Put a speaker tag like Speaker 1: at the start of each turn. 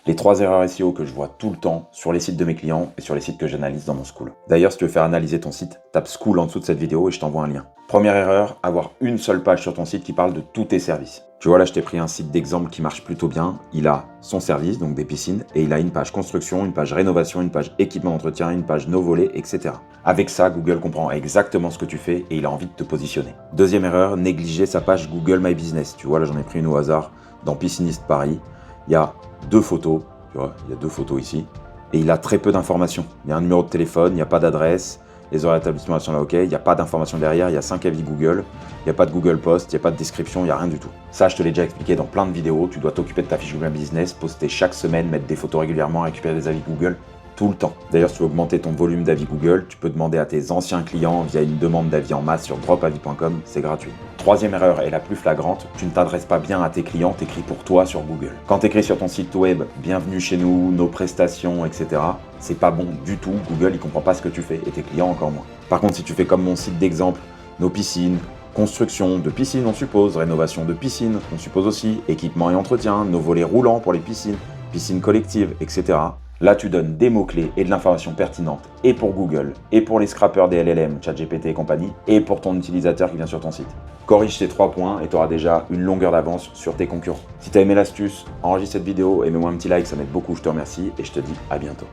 Speaker 1: Les 3 erreurs SEO que je vois tout le temps sur les sites de mes clients et sur les sites que j'analyse dans mon school. D'ailleurs, si tu veux faire analyser ton site, tape school en dessous de cette vidéo et je t'envoie un lien. Première erreur, avoir une seule page sur ton site qui parle de tous tes services. Tu vois là, je t'ai pris un site d'exemple qui marche plutôt bien. Il a son service, donc des piscines, et il a une page construction, une page rénovation, une page équipement d'entretien, une page no volets, etc. Avec ça, Google comprend exactement ce que tu fais et il a envie de te positionner. Deuxième erreur, négliger sa page Google My Business. Tu vois là, j'en ai pris une au hasard dans Pisciniste Paris. Il y a 2 photos, tu vois, il y a 2 photos ici, et il a très peu d'informations. Il y a un numéro de téléphone, il n'y a pas d'adresse, les horaires d'établissement sont là, ok, il n'y a pas d'informations derrière, il y a 5 avis Google, il n'y a pas de Google Post, il n'y a pas de description, il n'y a rien du tout. Ça, je te l'ai déjà expliqué dans plein de vidéos, tu dois t'occuper de ta fiche Google Business, poster chaque semaine, mettre des photos régulièrement, récupérer des avis Google, tout le temps. D'ailleurs, si tu veux augmenter ton volume d'avis Google, tu peux demander à tes anciens clients via une demande d'avis en masse sur dropavis.com, c'est gratuit. Troisième erreur et la plus flagrante, tu ne t'adresses pas bien à tes clients, t'écris pour toi sur Google. Quand t'écris sur ton site web, bienvenue chez nous, nos prestations, etc., c'est pas bon du tout, Google il comprend pas ce que tu fais et tes clients encore moins. Par contre, si tu fais comme mon site d'exemple, nos piscines, construction de piscines on suppose, rénovation de piscines on suppose aussi, équipement et entretien, nos volets roulants pour les piscines, piscines collectives, etc. Là, tu donnes des mots-clés et de l'information pertinente et pour Google, et pour les scrappers des LLM, ChatGPT et compagnie, et pour ton utilisateur qui vient sur ton site. Corrige ces 3 points et tu auras déjà une longueur d'avance sur tes concurrents. Si tu as aimé l'astuce, enregistre cette vidéo et mets-moi un petit like, ça m'aide beaucoup, je te remercie et je te dis à bientôt.